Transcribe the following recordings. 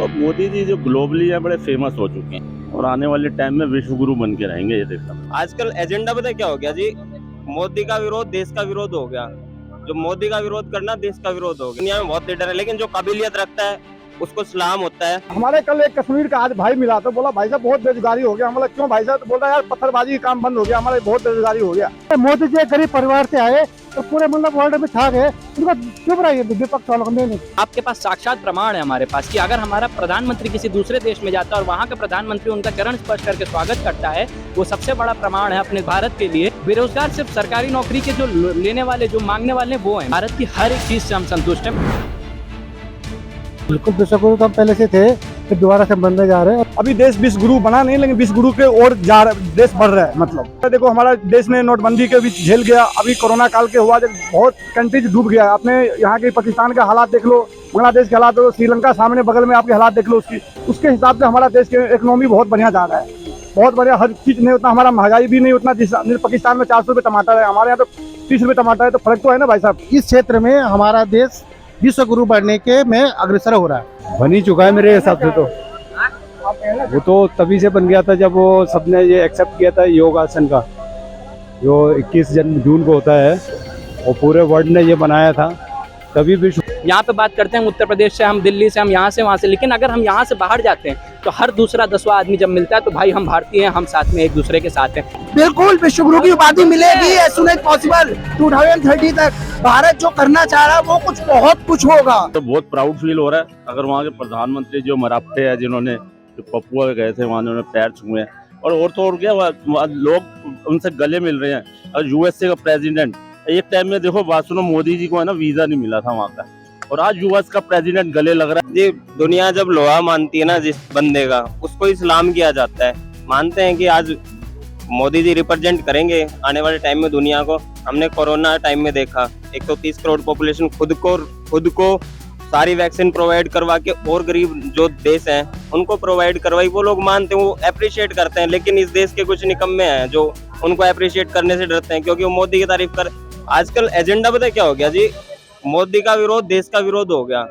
तो मोदी जी जो ग्लोबली है बड़े फेमस हो चुके हैं और आने वाले टाइम में विश्व गुरु बन के रहेंगे। ये देखना आजकल एजेंडा पता है क्या हो गया जी। मोदी का विरोध देश का विरोध हो गया। जो मोदी का विरोध करना देश का विरोध हो गया। दुनिया में बहुत लीडर है लेकिन जो काबिलियत रखता है उसको सलाम होता है। हमारे कल एक कश्मीर का आज भाई मिला तो बोला भाई साहब बहुत बेरोजगारी हो गया। मतलब क्यों भाई साहब? तो बोल रहा यार पत्थरबाजी का काम बंद हो गया, हमारे बहुत बेरोजगारी हो गया। मोदी जी गरीब परिवार से आए तो पूरे मतलब वर्ल्ड में छा गए, उनका चुप रहिए विपक्ष वालों को। नहीं, आपके पास साक्षात प्रमाण है हमारे पास कि अगर हमारा प्रधानमंत्री किसी दूसरे देश में जाता है और वहाँ का प्रधानमंत्री उनका चरण स्पर्श करके स्वागत करता है, वो सबसे बड़ा प्रमाण है अपने भारत के लिए। बेरोजगार सिर्फ सरकारी नौकरी के जो लेने वाले, जो मांगने वाले वो हैं। भारत की हर एक चीज से हम संतुष्ट हैं। बिल्कुल विश्व गुरु तो हम पहले से थे, फिर दोबारा से बनने जा रहे हैं। अभी देश विश्व गुरु बना नहीं, लेकिन विश्व गुरु के और जा रहा, देश बढ़ रहा है। मतलब देखो हमारा देश ने नोटबंदी के भी झेल गया, अभी कोरोना काल के हुआ जब बहुत कंट्रीज डूब गया। आपने यहाँ के पाकिस्तान के हालात देख लो, बांग्लादेश के हालात देख लो, श्रीलंका सामने बगल में आपके हालात देख लो। उसके हिसाब से हमारा देश की इकोनॉमी बहुत बढ़िया जा रहा है, बहुत बढ़िया। हर चीज नहीं उतना, हमारा महंगाई भी नहीं उतना। पाकिस्तान में 400 रुपये टमाटर है, हमारे यहाँ तो 30 रुपये टमाटर है, तो फर्क तो है ना भाई साहब। इस क्षेत्र में हमारा देश विश्व गुरु बनने के में अग्रसर हो रहा है। बन ही चुका है मेरे हिसाब से। तो वो तो तभी से बन गया था जब वो सबने ये एक्सेप्ट किया था योगासन का, जो 21 जून को होता है, और पूरे वर्ल्ड ने ये बनाया था। तभी विश्व यहाँ पे बात करते हैं उत्तर प्रदेश से, हम दिल्ली से, हम यहाँ से, वहाँ से, लेकिन अगर हम यहाँ से बाहर जाते हैं तो हर दूसरा 10वां आदमी जब मिलता है तो भाई हम भारतीय हैं, हम साथ में एक दूसरे के साथ हैं। बिल्कुल विश्व गुरु की उपाधि मिलेगी एज सून एज पॉसिबल। 2030 तक भारत जो करना चाह रहा है वो कुछ बहुत कुछ होगा। तो बहुत प्राउड फील हो रहा है। अगर वहाँ के प्रधानमंत्री जो मराठे हैं, जिन्होंने पपुआ गए थे, वहाँ उन्होंने पैर छुए हैं, और तो और क्या लोग उनसे गले मिल रहे हैं। और यूएसए का प्रेसिडेंट, एक टाइम में देखो बात सुनो, मोदी जी को है ना वीजा नहीं मिला था वहाँ का, और आज यूएस का प्रेसिडेंट गले लग रहा है। जी दुनिया जब लोहा मानती है ना जिस बंदे का, उसको ही सलाम किया जाता है। मानते हैं कि आज मोदी जी रिप्रेजेंट करेंगे आने वाले टाइम में दुनिया को। हमने कोरोना टाइम में देखा 130 करोड़ पॉपुलेशन खुद को सारी वैक्सीन प्रोवाइड करवा के, और गरीब जो देश हैं उनको प्रोवाइड करवाई। वो लोग मानते हैं, वो अप्रिशिएट करते हैं। लेकिन इस देश के कुछ निकम्मे हैं जो उनको अप्रिशिएट करने से डरते हैं, क्योंकि वो मोदी की तारीफ कर। आजकल एजेंडा पता है क्या हो गया जी। मोदी का विरोध देश का विरोध हो गया।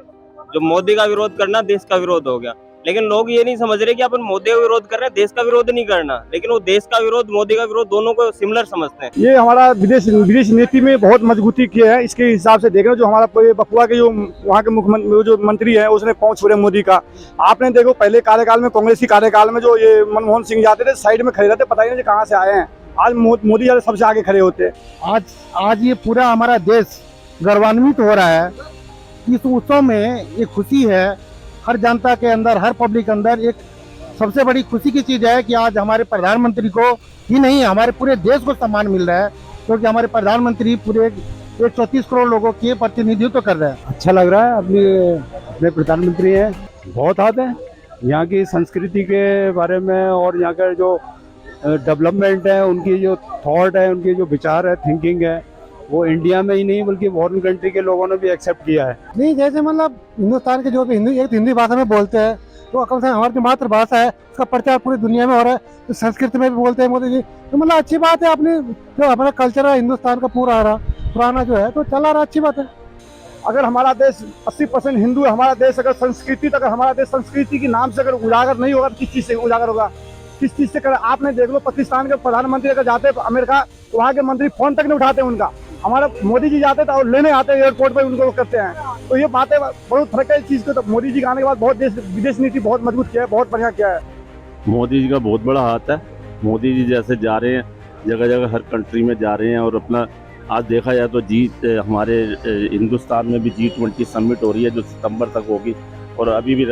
जो मोदी का विरोध करना देश का विरोध हो गया। लेकिन लोग ये नहीं समझ रहे कि अपन मोदी का विरोध कर रहे हैं, देश का विरोध नहीं करना। लेकिन वो देश का विरोध, मोदी का विरोध, दोनों को सिमिलर समझते हैं। ये हमारा विदेश नीति में बहुत मजबूती किया है। इसके हिसाब से देख रहे हो, जो हमारा बपुआ के जो वहाँ के मुख्यमंत्री जो मंत्री है, उसने पहुंच छोड़े मोदी का। आपने देखो पहले कार्यकाल में, कांग्रेस की कार्यकाल में जो ये मनमोहन सिंह जाते थे, साइड में खड़े रहते, पता ही नहीं कहाँ से आए हैं। आज मोदी जी सबसे आगे खड़े होते हैं। आज ये पूरा हमारा देश गौरवान्वित हो रहा है। इस उत्सव में एक खुशी है हर जनता के अंदर, हर पब्लिक अंदर। एक सबसे बड़ी खुशी की चीज है कि आज हमारे प्रधानमंत्री को ही नहीं, हमारे पूरे देश को सम्मान मिल रहा है, क्योंकि हमारे प्रधानमंत्री पूरे 130 करोड़ लोगों के प्रतिनिधित्व कर रहे हैं। अच्छा लग रहा है। अपने प्रधानमंत्री हैं, बहुत हाथ है यहाँ की संस्कृति के बारे में, और यहाँ का जो डेवलपमेंट है, उनकी जो थॉट है, उनकी जो विचार है, थिंकिंग है, वो इंडिया में ही नहीं बल्कि फॉरेन कंट्री के लोगों ने भी एक्सेप्ट किया है। नहीं, जैसे मतलब हिंदुस्तान के जो भी हिंदी भाषा में बोलते हैं, तो अकल से हमारी जो मातृभाषा है उसका प्रचार पूरी दुनिया में हो रहा है। तो संस्कृत में भी बोलते हैं मोदी जी, तो मतलब अच्छी बात है। अपने जो हमारा कल्चर है हिंदुस्तान का पुराना जो है तो चला रहा, अच्छी बात है। अगर हमारा देश 80% हिंदू है, हमारा देश अगर संस्कृति तक, हमारा देश संस्कृति के नाम से अगर उजागर नहीं होगा तो किस चीज से उजागर होगा? किस चीज से कर? आपने देख लो, पाकिस्तान के प्रधानमंत्री अगर जाते अमेरिका, तो वहाँ के मंत्री फोन तक नहीं उठाते उनका। हमारा मोदी जी जाते थे और लेने आते हैं एयरपोर्ट पे, उनको करते हैं। तो ये बातें बहुत फर्क है इस चीज को। तो मोदी जी के आने के बाद बहुत विदेश नीति बहुत मजबूत किया है, बहुत बढ़िया किया है। मोदी जी का बहुत बड़ा हाथ है। मोदी जी जैसे जा रहे हैं जगह जगह, हर कंट्री में जा रहे हैं, और अपना आज देखा जाए तो हमारे हिंदुस्तान में भी G20 समिट हो रही है, जो सितंबर तक होगी, और अभी भी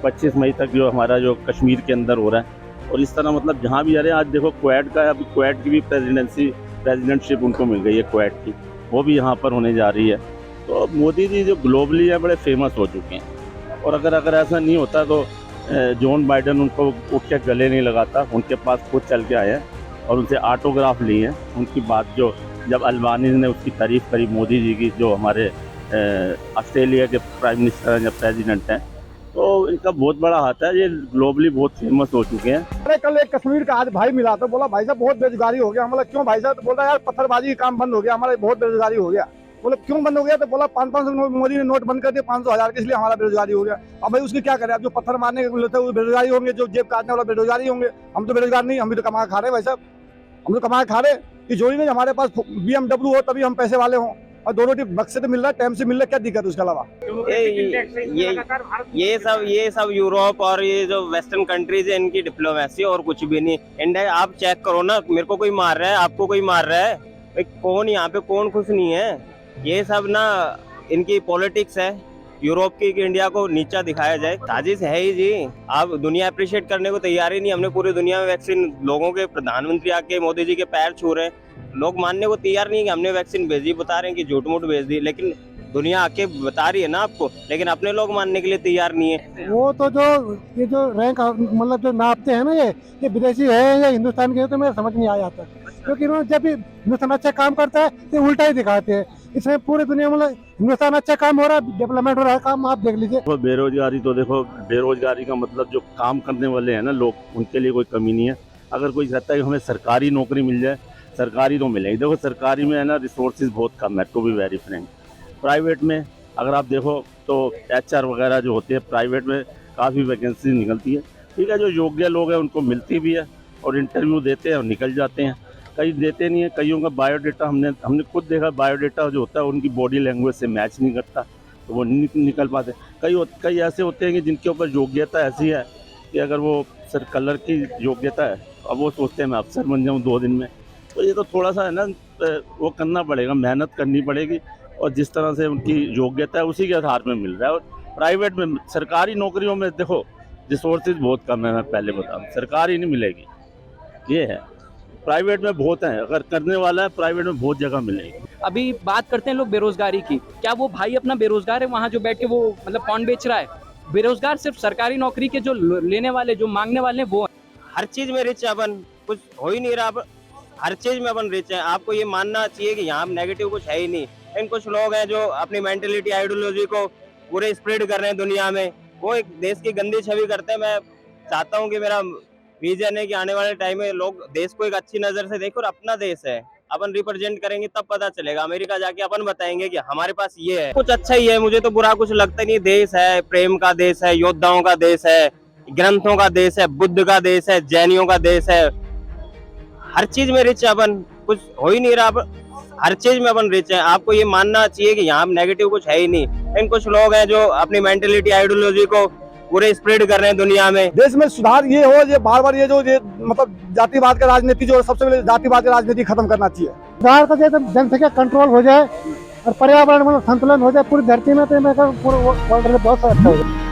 25 मई तक जो हमारा जो कश्मीर के अंदर हो रहा है। और इस तरह मतलब जहाँ भी जा रहे हैं। आज देखो क्वेट का, अभी क्वेट की भी प्रेसिडेंटशिप उनको मिल गई है, क्वेट की, वो भी यहाँ पर होने जा रही है। तो मोदी जी जो ग्लोबली है बड़े फेमस हो चुके हैं। और अगर ऐसा नहीं होता तो जॉन बाइडन उनको उठ के गले नहीं लगाता। उनके पास खुद चल के आए हैं और उनसे ऑटोग्राफ लिए हैं। उनकी बात जो जब अल्बानीज़ ने उसकी तारीफ़ करी मोदी जी की, जो हमारे ऑस्ट्रेलिया के प्राइम मिनिस्टर हैं या प्रेसिडेंट हैं, तो इनका बहुत बड़ा हाथ है। ये ग्लोबली बहुत फेमस हो चुके हैं। अरे कल एक कश्मीर का आज भाई मिला तो बोला भाई साहब बहुत बेरोजगारी हो गया। मतलब क्यों भाई साहब? तो बोल रहा यार पत्थरबाजी का काम बंद हो गया, हमारे बहुत बेरोजगारी हो गया। बोले क्यों बंद हो गया, तो बोला 500 मोदी ने नोट बंद कर दिए 500,000 के, इसलिए हमारा बेरोजगारी हो गया। अब भाई उसकी क्या करें, अब जो पत्थर मारने के बोले थे वो बेरोजगारी होंगे, जो जेब काटने वाला बेरोजगारी होंगे। हम तो बेरोजगार नहीं, हम भी तो कमा खा रहे हैं भाई साहब, हम तो कमा खा रहे हैं। कि जोड़ी नहीं हमारे पास BMW हो तभी हम पैसे वाले हों, और 2 रोटी वक्त से तो मिल रहा है, टाइम से मिल रहा है, क्या दिक्कत है उसके अलावा। ये सब यूरोप और ये जो वेस्टर्न कंट्रीज है इनकी डिप्लोमेसी और कुछ भी नहीं। इंडिया आप चेक करो ना, मेरे को कोई मार रहा है, आपको कोई मार रहा है, भाई कौन यहाँ पे कौन खुश नहीं है। ये सब ना इनकी पॉलिटिक्स है यूरोप की, कि इंडिया को नीचा दिखाया जाए, साजिश है ही जी। आप दुनिया अप्रिशिएट करने को तैयार ही नहीं। हमने पूरी दुनिया में वैक्सीन, लोगों के प्रधानमंत्री आके मोदी जी के पैर छू रहे हैं, लोग मानने को तैयार नहीं कि हमने वैक्सीन भेजी, बता रहे हैं कि झूठ मूठ भेज दी, लेकिन दुनिया आके बता रही है ना आपको, लेकिन अपने लोग मानने के लिए तैयार नहीं है। वो तो जो ये जो रैंक मतलब जो नापते हैं ना, ये विदेशी है या हिंदुस्तान के है, तो मेरे समझ नहीं आ जाता, क्योंकि इन्होंने जब भी हिंदुस्तान अच्छा काम करता है तो उल्टा ही दिखाते हैं। इसमें पूरी दुनिया मतलब हिंदुस्तान अच्छा काम हो रहा है, डेवलपमेंट हो रहा है, काम आप देख लीजिए। देखो बेरोजगारी तो देखो, बेरोजगारी का मतलब जो काम करने वाले हैं ना लोग, उनके लिए कोई कमी नहीं है। अगर कोई चाहता है कि हमें सरकारी नौकरी मिल जाए, सरकारी तो मिलेगी। देखो सरकारी में है ना रिसोर्सेज बहुत कम है, to be very frank. Private में अगर आप देखो तो HR वगैरह जो होते हैं प्राइवेट में काफ़ी वैकेंसी निकलती है, ठीक है। जो योग्य लोग हैं उनको मिलती भी है और इंटरव्यू देते हैं और निकल जाते हैं, कई देते नहीं है। कईयों का बायोडाटा हमने खुद देखा, बायोडाटा जो होता है उनकी बॉडी लैंग्वेज से मैच नहीं करता, तो वो निकल पाते। कई ऐसे होते हैं कि जिनके ऊपर योग्यता ऐसी है कि अगर वो सर कलर की योग्यता है, अब वो सोचते हैं मैं अफसर बन जाऊँ 2 दिन में। तो ये तो थोड़ा सा है ना, वो करना पड़ेगा, मेहनत करनी पड़ेगी, और जिस तरह से उनकी योग्यता है उसी के आधार में मिल रहा है। और प्राइवेट में, सरकारी नौकरियों में देखो रिसोर्सेज बहुत कम है, मैं पहले बताऊँ, सरकारी नहीं मिलेगी, ये है। प्राइवेट में बहुत है, अगर करने वाला है प्राइवेट में बहुत जगह मिलेगी। अभी बात करते हैं लोग बेरोजगारी की, क्या वो भाई अपना बेरोजगार है वहाँ जो बैठ के वो मतलब कौन बेच रहा है? बेरोजगार सिर्फ सरकारी नौकरी के जो लेने वाले, जो मांगने वाले हैं, वो हैं। हर चीज में रिच है अपन, कुछ हो ही नहीं रहा, हर चीज में अपन रिच है। आपको ये मानना चाहिए कि यहाँ नेगेटिव कुछ है ही नहीं। इन कुछ लोग हैं जो अपनी मेंटेलिटी, आइडियोलॉजी को पूरे स्प्रेड कर रहे हैं दुनिया में, वो एक देश की गंदी छवि करते हैं। मैं चाहता हूँ कि मेरा विजन है कि आने वाले टाइम में लोग देश को एक अच्छी नजर से देखें, और अपना देश है, अपन रिप्रेजेंट करेंगे तब पता चलेगा। अमेरिका जाके अपन बताएंगे कि हमारे पास ये है, कुछ अच्छा ही है, मुझे तो बुरा कुछ लगता नहीं। देश है, प्रेम का देश है, योद्धाओं का देश है, ग्रंथों का देश है, बुद्ध का देश है, जैनियों का देश है। हर चीज में रिच है अपन, कुछ हो ही नहीं रहा, हर चीज में अपन रिच है। आपको ये मानना चाहिए कि यहाँ नेगेटिव कुछ है ही नहीं। इन कुछ लोग हैं जो अपनी मेंटेलिटी, आइडियोलॉजी को पूरे स्प्रेड कर रहे हैं दुनिया में। देश में सुधार ये हो, ये बार बार ये मतलब जातिवाद का राजनीति, जो सबसे पहले जातिवाद की राजनीति खत्म करना चाहिए। सुधार का जैसे जनसंख्या कंट्रोल हो जाए और पर्यावरण में संतुलन हो जाए पूरी धरती में, तो मैं कहूँ पूरे वर्ल्ड में बहुत अच्छा हो जाए।